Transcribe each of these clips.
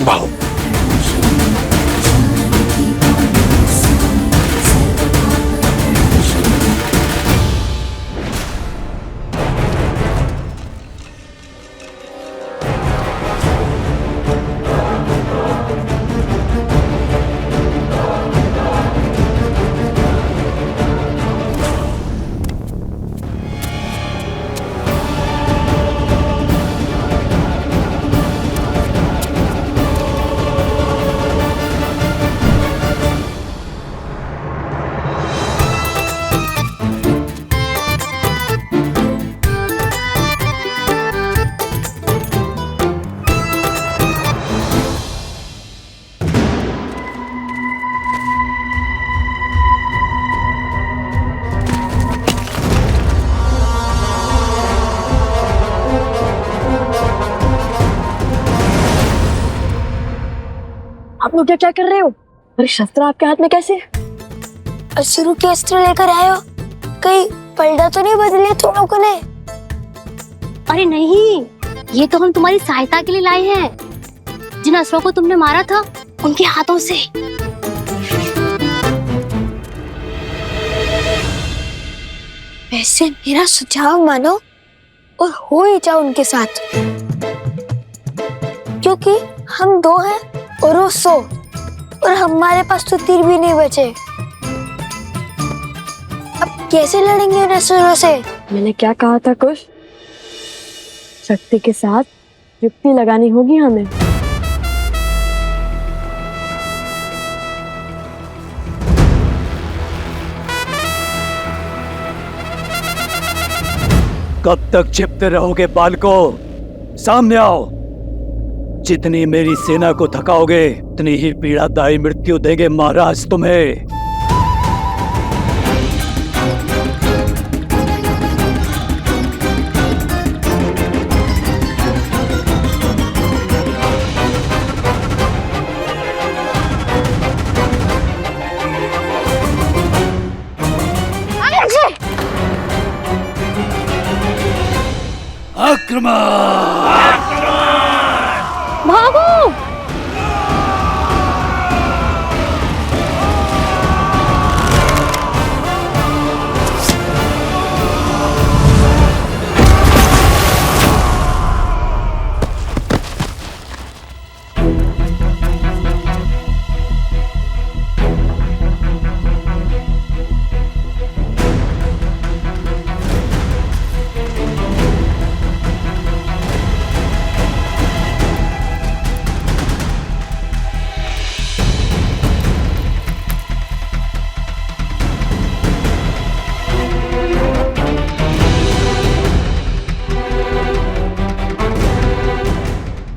Wow. आप लोग क्या कर रहे हो? अरे शस्त्र आपके हाथ में कैसे? असुरों के अस्त्र लेकर आए हो? कहीं पलड़ा तो नहीं बदले तुम लोगों ने? अरे नहीं, ये तो हम तुम्हारी सहायता के लिए लाए हैं। जिन असुरों को तुमने मारा था उनके हाथों से। वैसे मेरा सुझाव मानो और हो ही जाओ उनके साथ, क्योंकि हम दो हैं और वो 100, और हमारे पास तो तीर भी नहीं बचे। अब कैसे लड़ेंगे उन असुरों से? मैंने क्या कहा था कुश? शक्ति के साथ युक्ति लगानी होगी हमें। कब तक छिपते रहोगे बालकों? सामने आओ। जितनी मेरी सेना को थकाओगे उतनी ही पीड़ादायी मृत्यु देंगे महाराज तुम्हें। आक्रमण! भागो!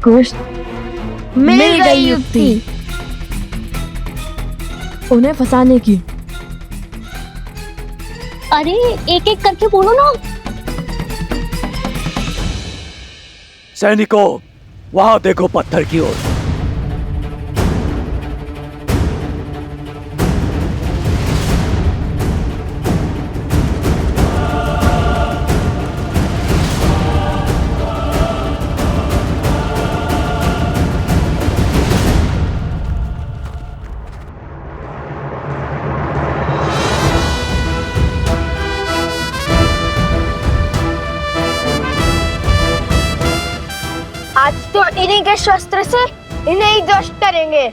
कुश, मिल गई युक्ति। उन्हें फंसाने की। अरे एक एक करके बोलो ना। सैनिकों, वहां देखो पत्थर की ओर। आज तो इन्हीं के शस्त्र से इन्हें ही ध्वस्त करेंगे।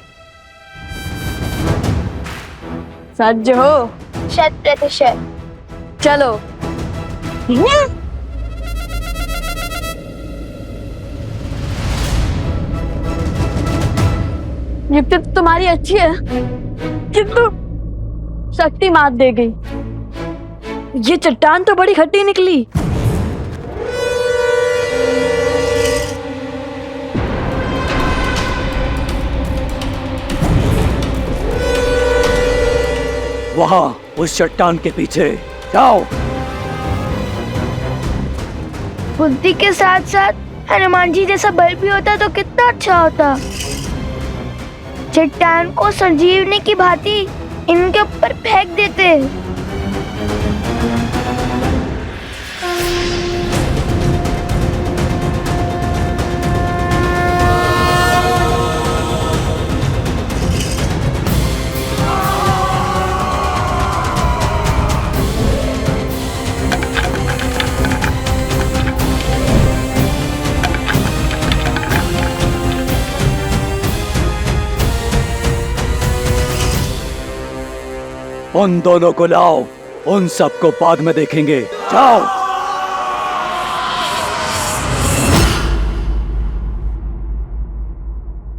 सज्ज हो? 100%। चलो। युक्ति तो तुम्हारी अच्छी है, किंतु शक्ति मात दे गई। ये चट्टान तो बड़ी खट्टी निकली। वहां उस चट्टान के पीछे जाओ। बुद्धि के साथ साथ हनुमान जी जैसा बल भी होता तो कितना अच्छा होता। चट्टान को संजीवनी की भांति इनके ऊपर फेंक देते। उन दोनों को लाओ, उन सबको बाद में देखेंगे। जाओ।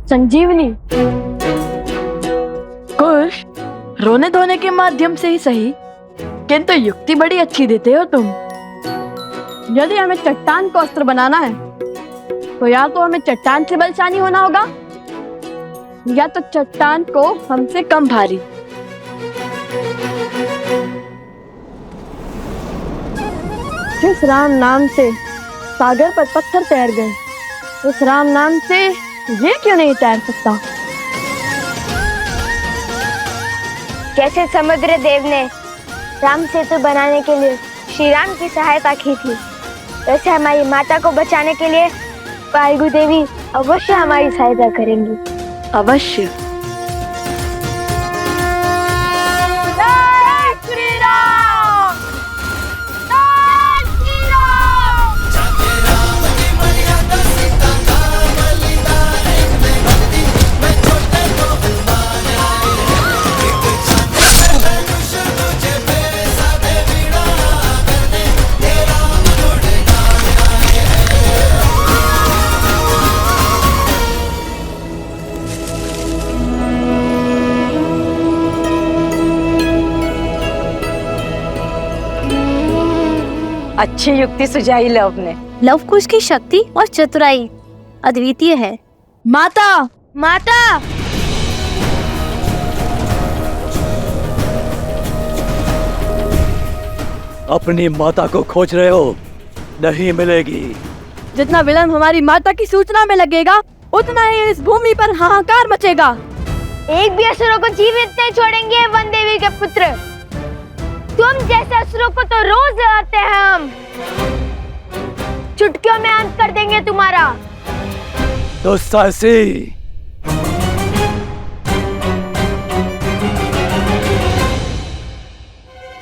संजीवनी कुश, रोने धोने के माध्यम से ही सही, किंतु युक्ति बड़ी अच्छी देते हो तुम। यदि हमें चट्टान को अस्त्र बनाना है तो या तो हमें चट्टान से बलशाली होना होगा या तो चट्टान को हमसे कम भारी। जिस राम नाम से सागर पर पत्थर तैर गए, उस राम नाम से ये क्यों नहीं तैर सकता? कैसे समुद्र देव ने राम सेतु बनाने के लिए श्री राम की सहायता की थी, वैसे हमारी माता को बचाने के लिए वायु देवी अवश्य हमारी सहायता करेंगी। अवश्य। अच्छी युक्ति सुझाई लव ने। लव कुश की शक्ति और चतुराई अद्वितीय है। माता, माता, अपनी माता को खोज रहे हो, नहीं मिलेगी। जितना विलंब हमारी माता की सूचना में लगेगा उतना ही इस भूमि पर हाहाकार मचेगा। एक भी असुरों को जीवित नहीं छोड़ेंगे वन देवी के पुत्र। तुम जैसे असुरों को तो रोज लड़ते हैं हम। चुटकियों में अंत कर देंगे तुम्हारा। दुस्साहसी,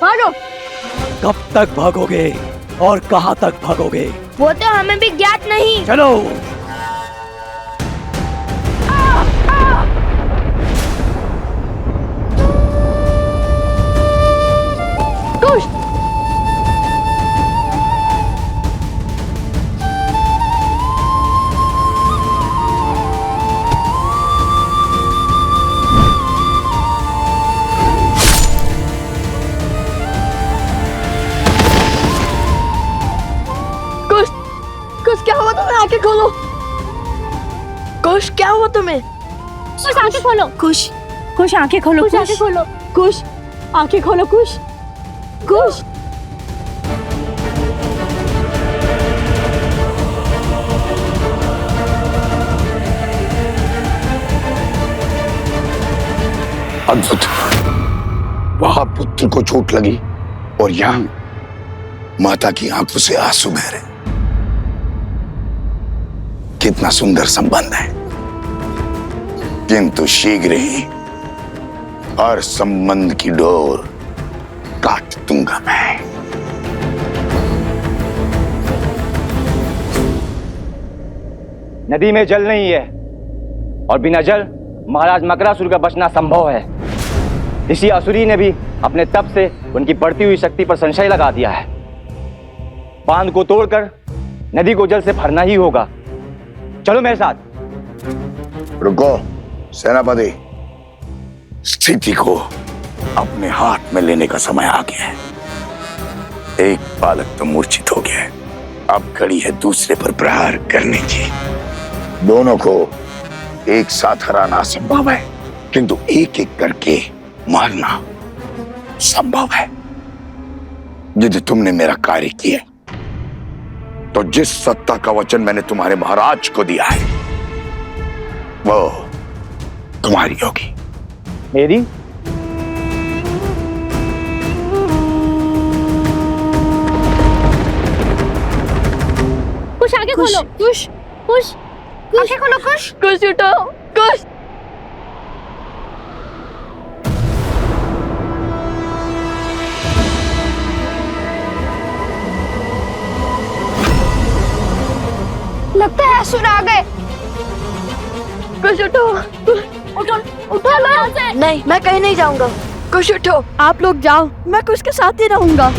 भागो। कब तक भागोगे और कहां तक भागोगे? वो तो हमें भी ज्ञात नहीं। चलो। कुश, कुश, कुश क्या हुआ तुम्हें? आंखें खोलो। कुश क्या हुआ तुम्हें? कुश आंखें खोलो। कुश, कुश आंखें खोलो। कुश आंखें खोलो। कुश आंखें खोलो। कुश, कुश। अद्भुत, वहां पुत्र को चोट लगी और यहाँ माता की आंखों से आंसू बह रहे। कितना सुंदर संबंध है, किंतु शीघ्र ही हर संबंध की डोर काट दूंगा मैं। नदी में जल नहीं है और बिना जल महाराज मकरासुर का बचना संभव है। ऋषि असुरी ने भी अपने तप से उनकी बढ़ती हुई शक्ति पर संशय लगा दिया है। बांध को तोड़कर नदी को जल से भरना ही होगा। चलो मेरे साथ। रुको सेनापति, स्थिति को अपने हाथ में लेने का समय आ गया है। एक बालक तो मूर्छित हो गया है, अब घड़ी है दूसरे पर प्रहार करने की। दोनों को एक साथ हराना असंभव है, किंतु एक एक करके मारना संभव है। यदि तुमने मेरा कार्य किया तो जिस सत्ता का वचन मैंने तुम्हारे महाराज को दिया है वो तुम्हारी होगी। मेरी? कुछ आगे खोलो। कुछ कुछ आगे खोलो। कुछ कुछ उठो। कुछ लगता है असुर आ गए। कुछ उठो। उठो उठो लो। नहीं, मैं कहीं नहीं जाऊंगा। कुछ उठो, आप लोग जाओ, मैं कुछ के साथ ही रहूंगा।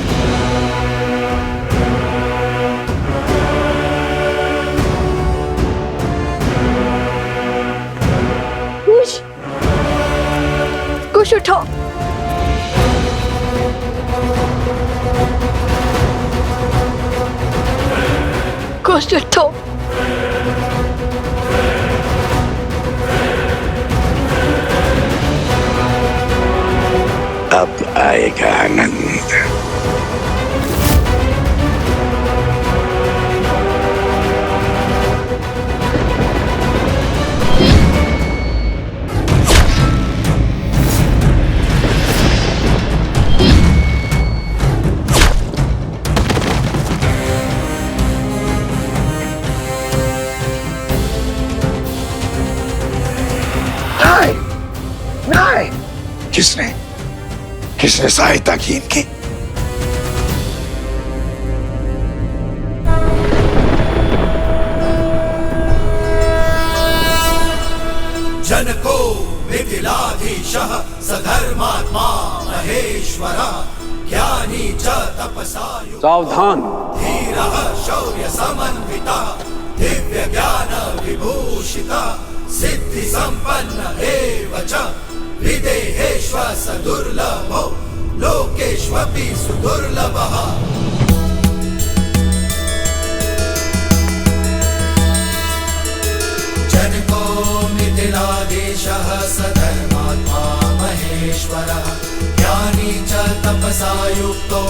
कुछ उठो। कुछ उठो। अब आएगा आनंद। नहीं, किसने सहायता की इनकी? जनको मिथिलाधीशः सधर्मात्मा महेश्वरः ज्ञानी च तपसा सावधान। धीरः शौर्य समन्वितः दिव्य ज्ञान विभूषितः सिद्धि संपन्न एव च विदेहेष्व सदुर्लभो लोकेष्वपि सुदुर्लभः। जनको मिथिलाधीशः सधर्मात्मा महेश्वरः ज्ञानी च तपसा युक्तो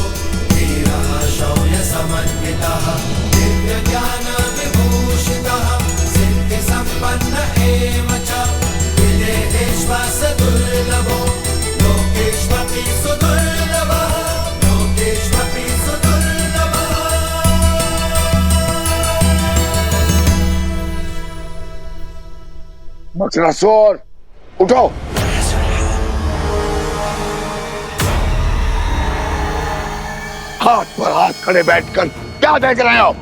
धीरः शौर्य समन्वितः दिव्य ज्ञान विभूषितः सिद्धि संपन्न एव च विदेहेष्व सदुर्लभो लोकेष्वपि सुदुर्लभः लोकेष्वपि सुदुर्लभः। मकरासुर उठो। हाथ पर हाथ खड़े बैठकर क्या देख रहे हो?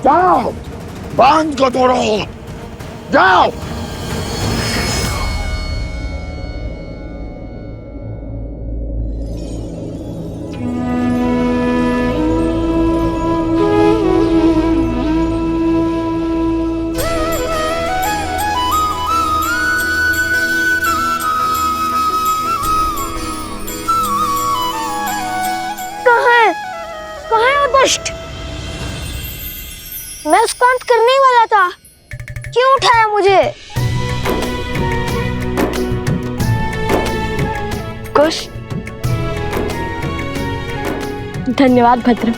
जाओ, बांध को तोड़ो। जाओ। मैं उसको अंत करने ही वाला था, क्यों उठाया मुझे? कुश, धन्यवाद भद्र,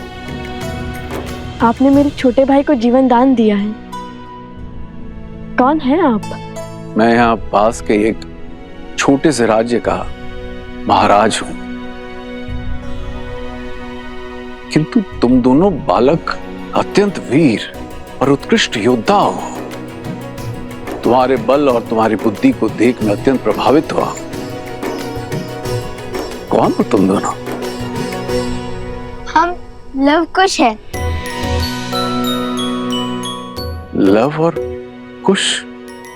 आपने मेरे छोटे भाई को जीवन दान दिया है। कौन है आप? मैं यहाँ पास के एक छोटे से राज्य का महाराज हूं, किंतु तुम दोनों बालक अत्यंत वीर और उत्कृष्ट योद्धा हो। तुम्हारे बल और तुम्हारी बुद्धि को देख मैं अत्यंत प्रभावित हुआ। कौन हो तुम दोनों? हम लव कुश हैं। लव और कुश?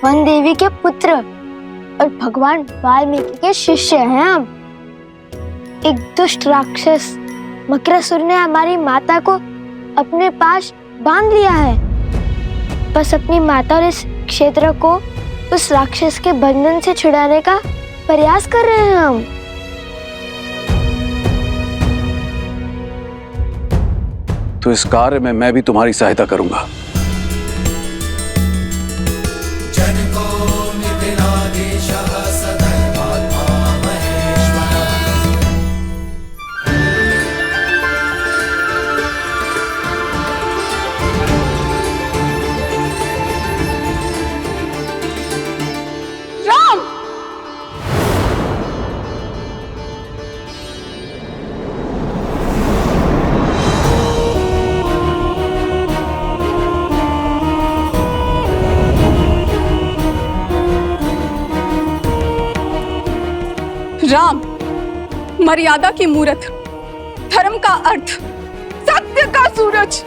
वन देवी के पुत्र और भगवान वाल्मीकि के शिष्य हैं हम। एक दुष्ट राक्षस मकरासुर ने हमारी माता को अपने पास बांध लिया है। बस अपनी माता और इस क्षेत्र को उस राक्षस के बंधन से छुड़ाने का प्रयास कर रहे हैं हम। तो इस कार्य में मैं भी तुम्हारी सहायता करूंगा। राम मर्यादा की मूरत, धर्म का अर्थ, सत्य का सूरज।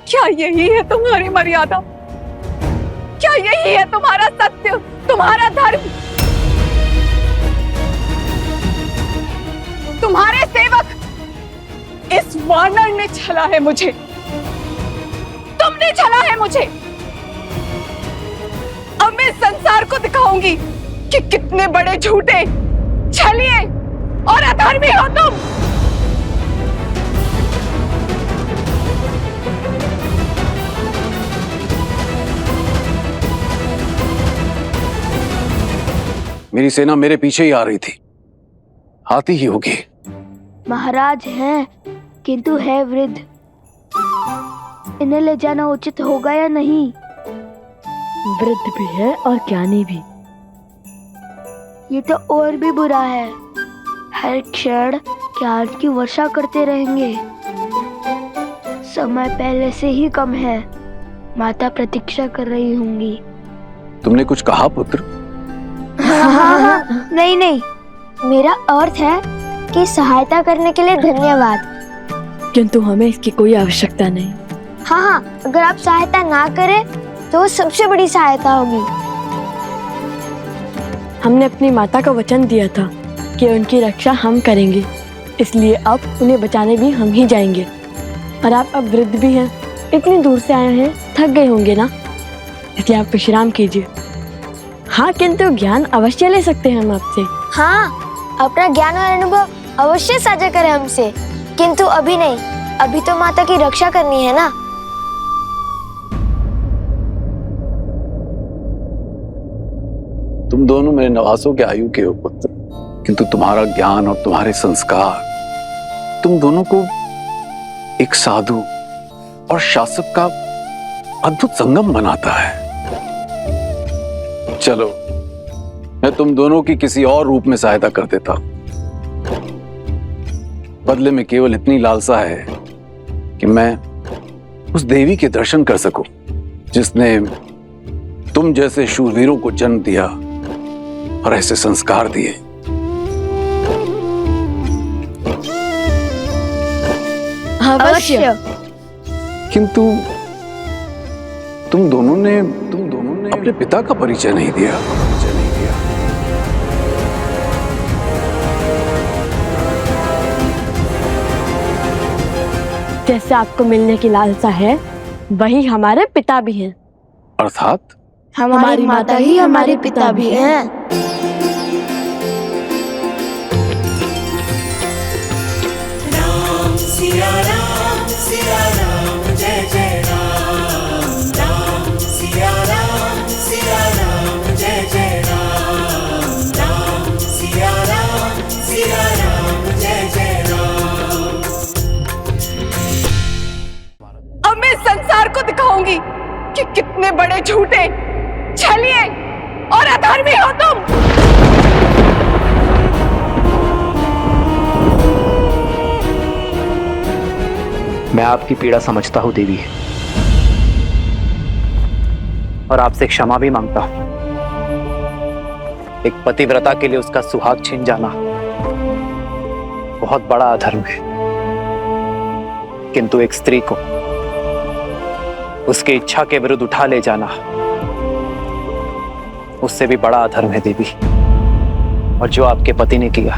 क्या यही है तुम्हारी मर्यादा? क्या यही है तुम्हारा सत्य, तुम्हारा धर्म? तुम्हारे सेवक इस वानर ने छला है मुझे, तुमने छला है मुझे। अब मैं संसार को दिखाऊंगी कि कितने बड़े झूठे, छलिए और अधर्मी हो तुम। मेरी सेना मेरे पीछे ही आ रही थी, आती ही होगी। महाराज हैं, किंतु है वृद्ध। इन्हें ले जाना उचित होगा या नहीं? वृद्ध भी है और ज्ञानी भी। ये तो और भी बुरा है, हर क्षण ज्ञान की वर्षा करते रहेंगे। समय पहले से ही कम है, माता प्रतीक्षा कर रही होंगी। तुमने कुछ कहा पुत्र? हाँ, नहीं, मेरा अर्थ है कि सहायता करने के लिए धन्यवाद। किंतु हमें इसकी कोई आवश्यकता नहीं। हाँ, अगर आप सहायता ना करें तो सबसे बड़ी सहायता होगी। हमने अपनी माता को वचन दिया था कि उनकी रक्षा हम करेंगे, इसलिए अब उन्हें बचाने भी हम ही जाएंगे। और आप अब वृद्ध भी हैं, इतनी दूर से आए हैं, थक गए होंगे ना, इसलिए आप विश्राम कीजिए। हाँ, किंतु ज्ञान अवश्य ले सकते हैं हम आपसे। हाँ, अपना ज्ञान और अनुभव अवश्य साझा करें हमसे, किंतु अभी नहीं। अभी तो माता की रक्षा करनी है ना। तुम दोनों मेरे नवासों के आयु के हो पुत्र, किंतु तुम्हारा ज्ञान और तुम्हारे संस्कार तुम दोनों को एक साधु और शासक का अद्भुत संगम बनाता है। चलो, मैं तुम दोनों की किसी और रूप में सहायता कर देता हूं। बदले में केवल इतनी लालसा है कि मैं उस देवी के दर्शन कर सकूं जिसने तुम जैसे शूरवीरों को जन्म दिया और ऐसे संस्कार दिए। अवश्य। किंतु तुम दोनों ने अपने पिता का परिचय नहीं दिया। जैसे आपको मिलने की लालसा है, वही हमारे पिता भी हैं। अर्थात हमारी माता ही हमारे पिता भी हैं। राम सिया राम जय जय राम। राम सिया राम जय जय राम। राम सिया राम जय जय राम। अब मैं संसार को दिखाऊंगी कि कितने बड़े झूठे, छलिए और अधर्मी हो तुम। मैं आपकी पीड़ा समझता हूं देवी, और आपसे क्षमा भी मांगता हूं। एक पतिव्रता के लिए उसका सुहाग छीन जाना बहुत बड़ा अधर्म है, किंतु एक स्त्री को उसकी इच्छा के विरुद्ध उठा ले जाना उससे भी बड़ा अधर्म है देवी। और जो आपके पति ने किया,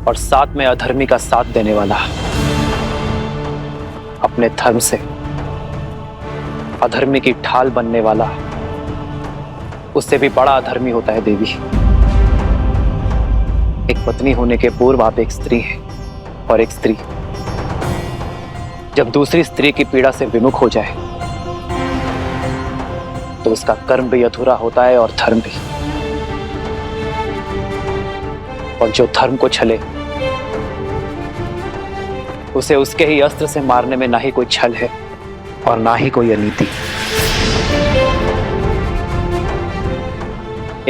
और साथ में अधर्मी का साथ देने वाला, अपने धर्म से अधर्मी की ढाल बनने वाला, उससे भी बड़ा अधर्मी होता है देवी। एक पत्नी होने के पूर्व आप एक स्त्री हैं, और एक स्त्री जब दूसरी स्त्री की पीड़ा से विमुख हो जाए तो उसका कर्म भी अधूरा होता है और धर्म भी। और जो धर्म को छले उसे उसके ही अस्त्र से मारने में ना ही कोई छल है और ना ही कोई अनीति।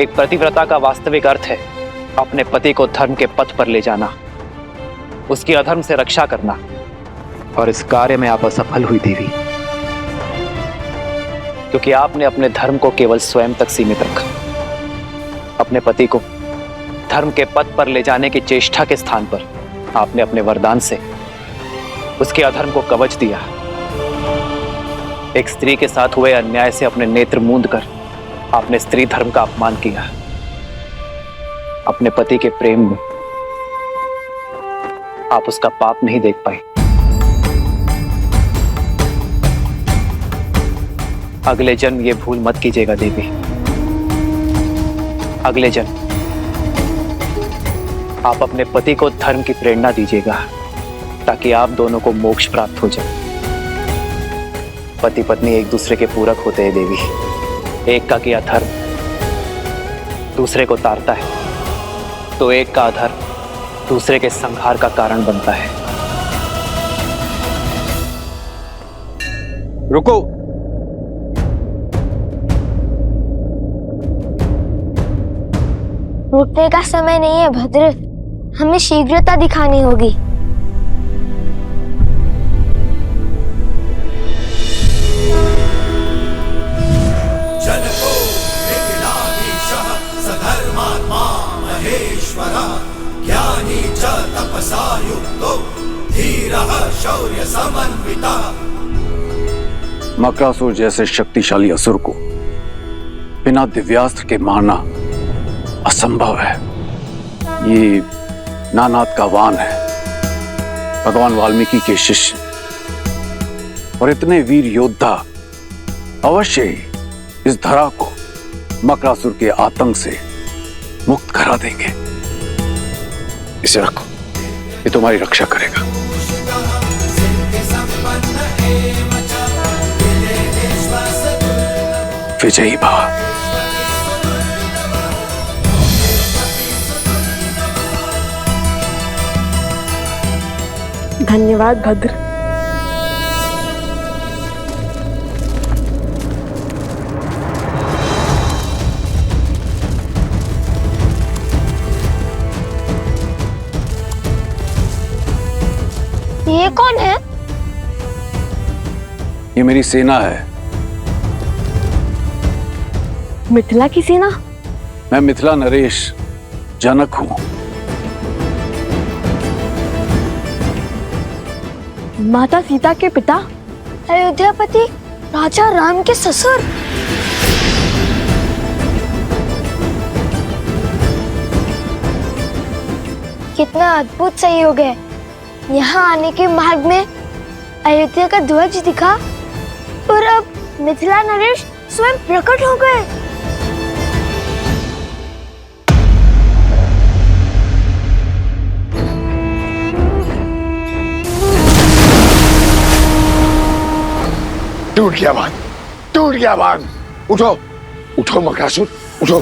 एक पतिव्रता का वास्तविक अर्थ है अपने पति को धर्म के पथ पर ले जाना, उसकी अधर्म से रक्षा करना। और इस कार्य में आप असफल हुई देवी, क्योंकि आपने अपने धर्म को केवल स्वयं तक सीमित रखा। अपने पति को धर्म के पथ पर ले जाने की चेष्टा के स्थान पर आपने अपने वरदान से उसके अधर्म को कवच दिया। एक स्त्री के साथ हुए अन्याय से अपने नेत्र मूंद कर आपने स्त्री धर्म का अपमान किया। अपने पति के प्रेम में आप उसका पाप नहीं देख पाई। अगले जन्म ये भूल मत कीजिएगा देवी। अगले जन्म आप अपने पति को धर्म की प्रेरणा दीजिएगा ताकि आप दोनों को मोक्ष प्राप्त हो जाए। पति पत्नी एक दूसरे के पूरक होते हैं देवी। एक का किया धर्म दूसरे को तारता है, तो एक का अधर्म दूसरे के संहार का कारण बनता है। रुको। रुकने का समय नहीं है भद्र, हमें शीघ्रता दिखानी होगी। जनको मिथिलाधीशः सधर्मात्मा महेश्वरः ज्ञानी च तपसा युक्तो धीरः शौर्य समन्वितः। मकरासुर जैसे शक्तिशाली असुर को बिना दिव्यास्त्र के मारना असंभव है। ये नानाद का वान है, भगवान वाल्मीकि के शिष्य, और इतने वीर योद्धा अवश्य ही इस धरा को मकरासुर के आतंक से मुक्त करा देंगे। इसे रखो, ये तुम्हारी रक्षा करेगा। विजयी भव। धन्यवाद भद्र। ये कौन है? ये मेरी सेना है। मिथिला की सेना? मैं मिथिला नरेश जनक हूं। माता सीता के पिता, अयोध्यापति राजा राम के ससुर। कितना अद्भुत संयोग है। यहाँ आने के मार्ग में अयोध्या का ध्वज दिखा और अब मिथिला नरेश स्वयं प्रकट हो गए। टूट गया बांध, टूट गया बांध। उठो उठो मकरासुर, उठो।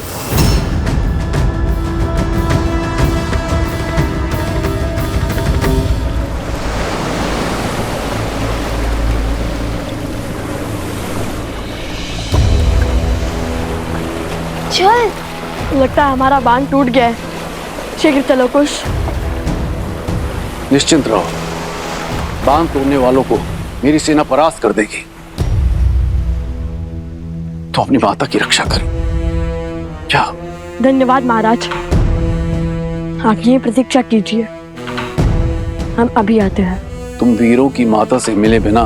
चल। लगता है हमारा बांध टूट गया है। शीघ्र चलो कुश। निश्चिंत रहो, बांध तोड़ने वालों को मेरी सेना परास्त कर देगी। तो अपनी माता की रक्षा करो। क्या? धन्यवाद महाराज। आप ये प्रतीक्षा कीजिए, हम अभी आते हैं। तुम वीरों की माता से मिले बिना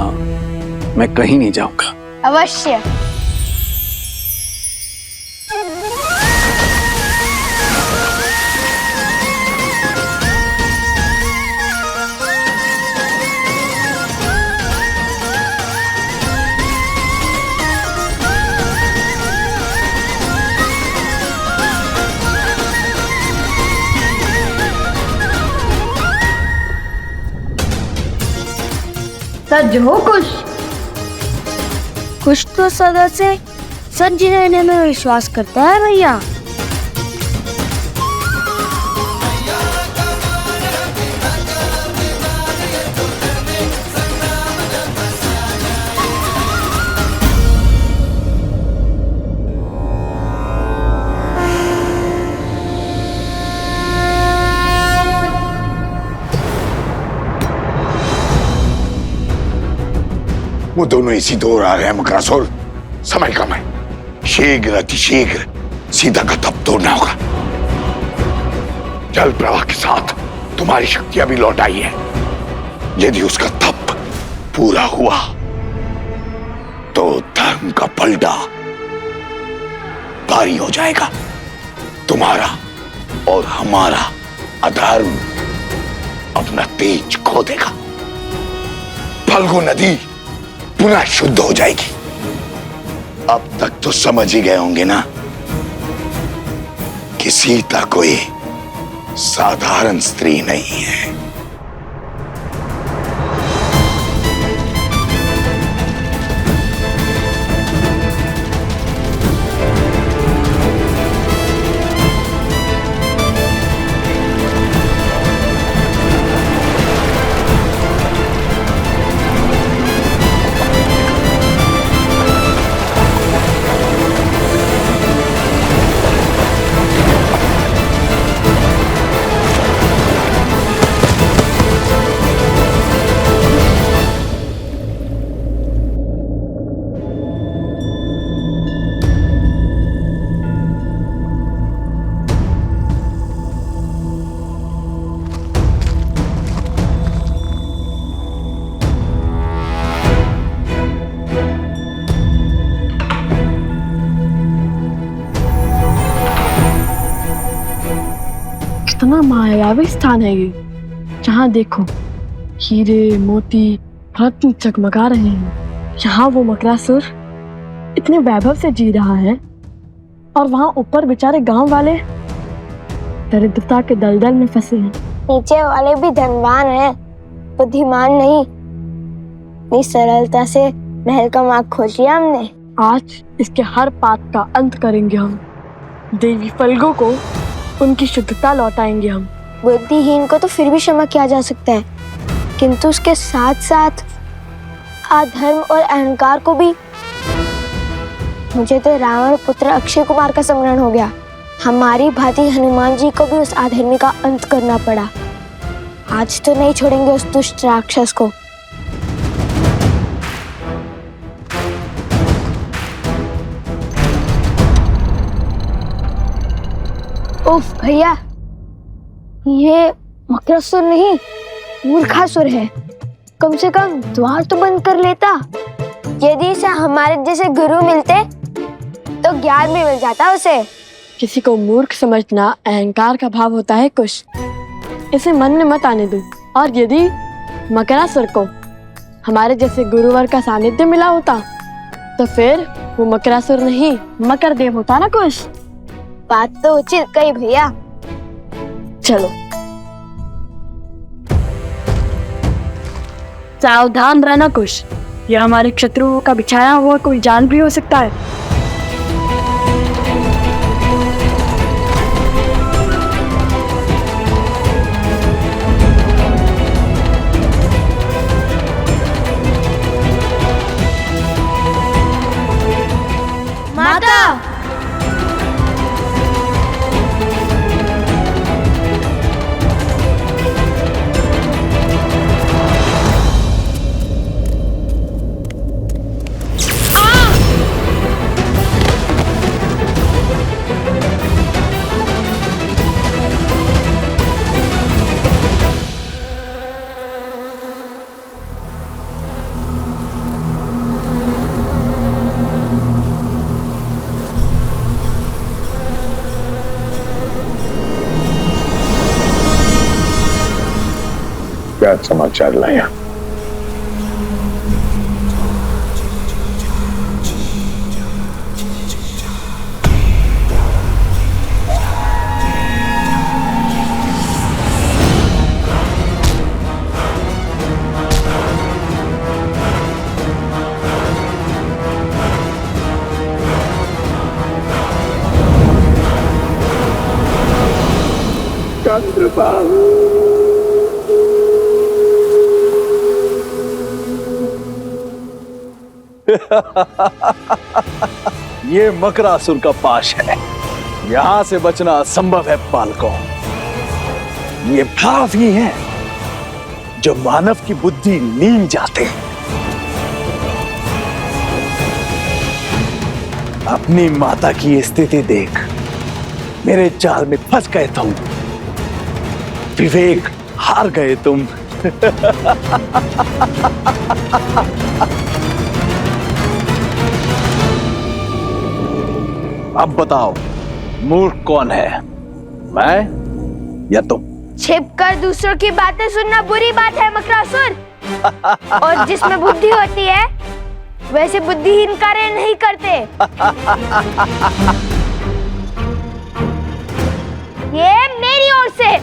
मैं कहीं नहीं जाऊंगा। अवश्य। सज हो कुश। कुछ तो सदा से सच रहने में विश्वास करता है भैया। वो दोनों इसी दौर आ रहे हैं मकरासुर। समय कम है, शीघ्र अतिशीघ्र सीता का तप तोड़ना होगा। जल प्रवाह के साथ तुम्हारी शक्तियां भी लौट आई है। यदि उसका तप पूरा हुआ तो धर्म का पलड़ा भारी हो जाएगा। तुम्हारा और हमारा अधर्म अपना तेज खो देगा। फल्गु नदी पुनः शुद्ध हो जाएगी। अब तक तो समझ ही गए होंगे ना कि सीता कोई साधारण स्त्री नहीं है। कितना मायावी स्थान है ये। जहाँ देखो हीरे मोती रत्न चकमगा रहे हैं। यहाँ वो मकरासुर इतने वैभव से जी रहा है और वहाँ ऊपर बेचारे गांव वाले दरिद्रता के दलदल में फंसे हैं। नीचे वाले भी धनवान हैं, बुद्धिमान नहीं। इतनी सरलता से महल का मार्ग खोज लिया हमने। आज इसके हर पाप का अंत करेंगे हम। देवी फल्गु को उनकी शुद्धता लौटाएंगे हम। बुद्धिहीन को तो फिर भी क्षमा किया जा सकता है, किंतु उसके साथ साथ अधर्म और अहंकार को भी। मुझे तो रावण पुत्र अक्षय कुमार का स्मरण हो गया। हमारी भांति हनुमान जी को भी उस अधर्मी का अंत करना पड़ा। आज तो नहीं छोड़ेंगे उस दुष्ट राक्षस को। उफ भैया, ये मकरासुर नहीं मूर्खासुर है। कम से कम द्वार तो बंद कर लेता। यदि इसे हमारे जैसे गुरु मिलते तो ज्ञान भी मिल जाता उसे। किसी को मूर्ख समझना अहंकार का भाव होता है कुश। इसे मन में मत आने दो। और यदि मकरासुर को हमारे जैसे गुरुवर का सानिध्य मिला होता तो फिर वो मकरासुर नहीं मकर देव होता ना कुश। बात तो उचित कही भैया। चलो सावधान रहना कुश। यह हमारे शत्रुओं का बिछाया हुआ कोई जाल भी हो सकता है। माता, क्या समाचार लाया? चंद्रबाबू, ये मकरासुर का पाश है। यहां से बचना असंभव है बालकों। ये भाव ही है जो मानव की बुद्धि नील जाते हैं। अपनी माता की स्थिति देख मेरे जाल में फंस गए तुम। विवेक, हार गए तुम। अब बताओ, मूर्ख कौन है, मैं या तुम? छिपकर दूसरों की बातें सुनना बुरी बात है मकरासुर। और जिसमें बुद्धि होती है वैसे बुद्धिहीन कार्य नहीं करते। ये मेरी ओर से।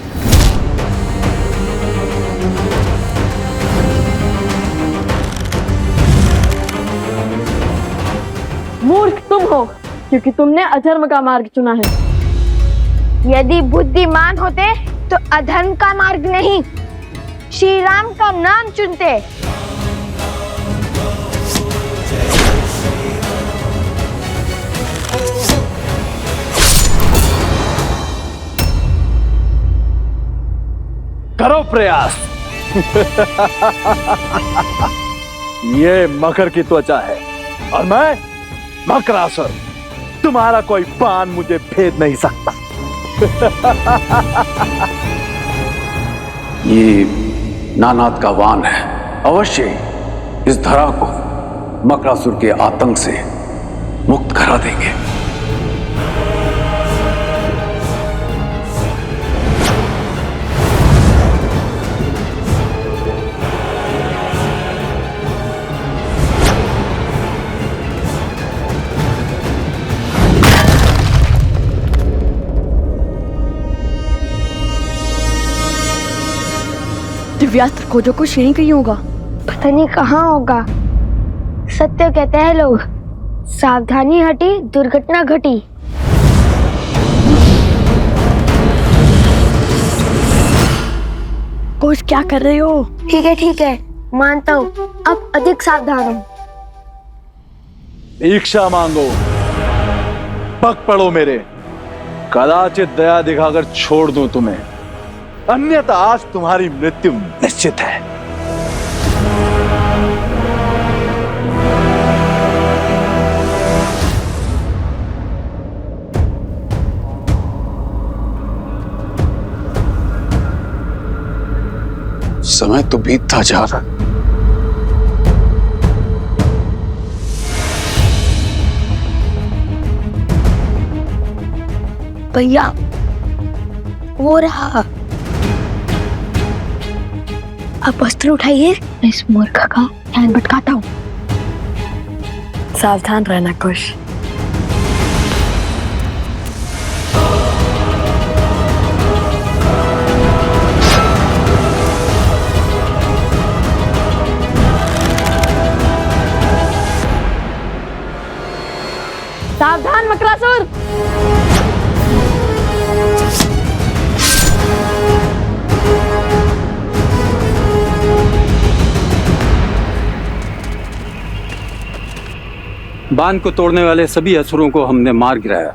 मूर्ख तुम हो, क्योंकि तुमने अधर्म का मार्ग चुना है। यदि बुद्धिमान होते तो अधर्म का मार्ग नहीं, श्री राम का नाम चुनते। करो प्रयास। ये मकर की त्वचा है और मैं मकरासुर। तुम्हारा कोई बाण मुझे भेद नहीं सकता। ये नानाद का वान है, अवश्य इस धरा को मकरासुर के आतंक से मुक्त करा देंगे। दिव्यास्त्र खोजो को श्रेणी कहीं होगा। पता नहीं कहाँ होगा। सत्य कहते हैं लोग, सावधानी हटी दुर्घटना घटी। कोश क्या कर रहे हो? ठीक है, मानता हूँ, अब अधिक सावधान हूँ। भिक्षा मांगो, पग पड़ो मेरे, कदाचित दया दिखाकर छोड़ दूं तुम्हें, अन्यथा आज तुम्हारी मृत्यु निश्चित है। समय तो बीतता जा रहा। भैया, वो रहा। आप वस्त्र उठाइए, मैं इस मूर्ख का ध्यान भटकाता हूँ। सावधान रहना कुश। सावधान मकरासुर। बांध को तोड़ने वाले सभी असुरों को हमने मार गिराया।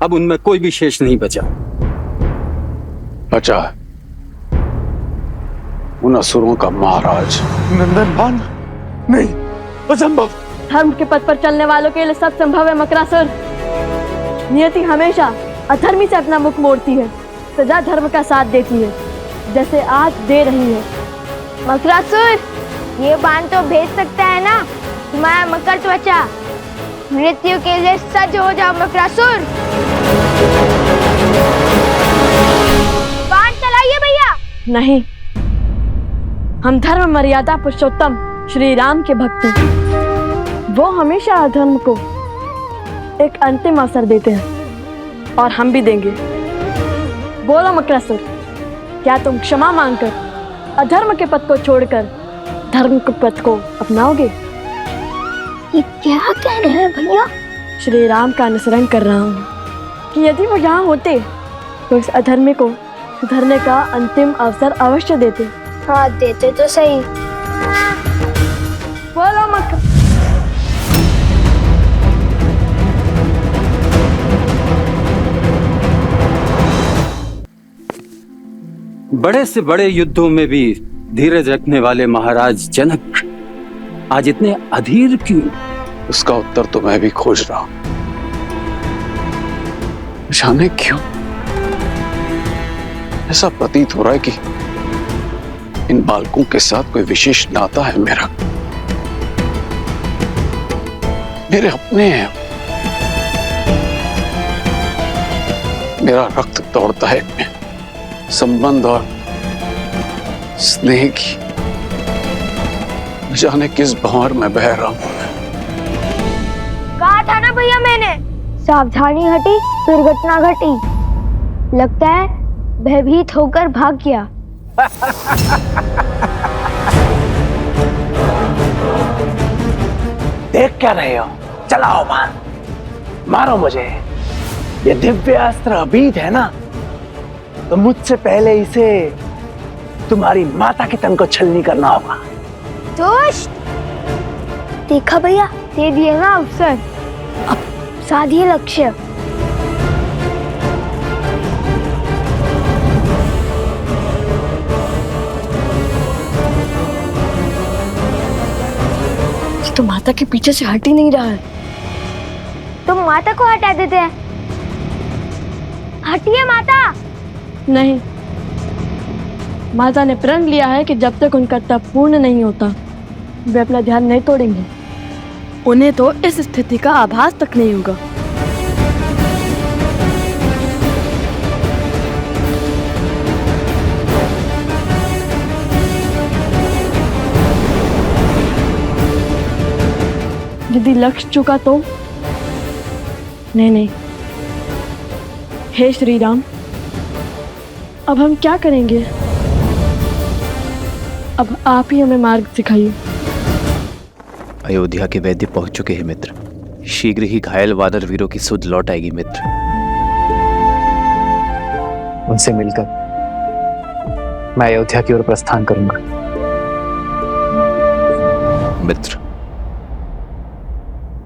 अब उनमें कोई भी शेष नहीं बचा। बचा उन असुरों का महाराज नंदन बाण नहीं, असंभव। धर्म के पथ पर चलने वालों के लिए सब संभव है मकरासुर। नियति हमेशा अधर्मी से अपना मुख मोड़ती है, सदा धर्म का साथ देती है, जैसे आज दे रही है। मकरासुर, ये बाण तो भेज सकता है ना तुम्हारा मकर त्वचा। मृत्यु के लिए सज्ज हो जाओ मकरासुर। बाण चलाइए भैया। नहीं, हम धर्म मर्यादा पुरुषोत्तम श्री राम के भक्त हैं। वो हमेशा अधर्म को एक अंतिम अवसर देते हैं और हम भी देंगे। बोलो मकरासुर, क्या तुम क्षमा मांगकर अधर्म के पथ को छोड़कर धर्म के पथ को अपनाओगे? ये क्या कह रहे हैं भैया? श्री राम का अनुसरण कर रहा हूँ कि यदि वो यहाँ होते तो इस अधर्मी को सुधरने का अंतिम अवसर अवश्य देते। हाँ, देते तो सही। बोलो मक। बड़े से बड़े युद्धों में भी धीरज रखने वाले महाराज जनक आज इतने अधीर क्यों? उसका उत्तर तो मैं भी खोज रहा हूं। जाने क्यों ऐसा प्रतीत हो रहा है कि इन बालकों के साथ कोई विशेष नाता है मेरा। मेरे अपने हैं, मेरा रक्त दौड़ता है इनमें, संबंध और स्नेह की न जाने किस भंवर में बह रहा हूं। कहा था ना भैया मैंने, सावधानी हटी दुर्घटना घटी। लगता है भयभीत होकर भाग गया। देख क्या रहे हो? चलाओ मान, मारो मुझे। ये दिव्य अस्त्र अबीद है ना, तो मुझसे पहले इसे तुम्हारी माता के तन को छलनी करना होगा। दुष्ट! देखा भैया, दे दिए ना अवसर, अब साधिए लक्ष्य। तो माता के पीछे से हट ही नहीं रहा है। तुम माता को हटा देते हैं। हटिए माता। नहीं, माता ने प्रण लिया है कि जब तक उनका तप पूर्ण नहीं होता वे अपना ध्यान नहीं तोड़ेंगे। उन्हें तो इस स्थिति का आभास तक नहीं होगा। यदि लक्ष्य चुका तो नहीं। हे श्री राम, अब हम क्या करेंगे? अब आप ही हमें मार्ग सिखाइए। अयोध्या के वैद्य पहुंच चुके हैं मित्र। शीघ्र ही घायल वानर वीरों की सुध लौट आएगी मित्र। उनसे मिलकर मैं अयोध्या की ओर प्रस्थान करूंगा। मित्र,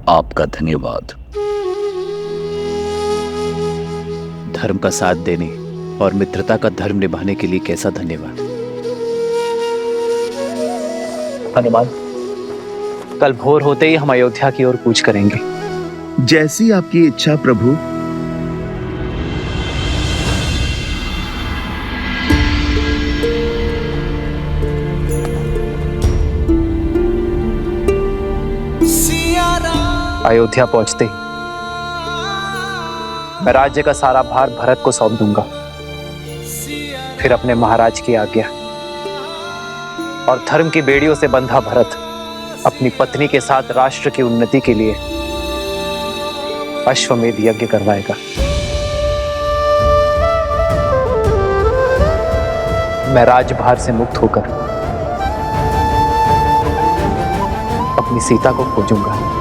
आपका धन्यवाद। धर्म का साथ देने और मित्रता का धर्म निभाने के लिए कैसा धन्यवाद। हनुमान, कल भोर होते ही हम अयोध्या की ओर कूच करेंगे। जैसी आपकी इच्छा प्रभु। अयोध्या पहुंचते ही मैं राज्य का सारा भार भरत को सौंप दूंगा। फिर अपने महाराज की आज्ञा और धर्म की बेड़ियों से बंधा भरत अपनी पत्नी के साथ राष्ट्र की उन्नति के लिए अश्वमेध यज्ञ करवाएगा। मैं राजभार से मुक्त होकर अपनी सीता को खोजूंगा।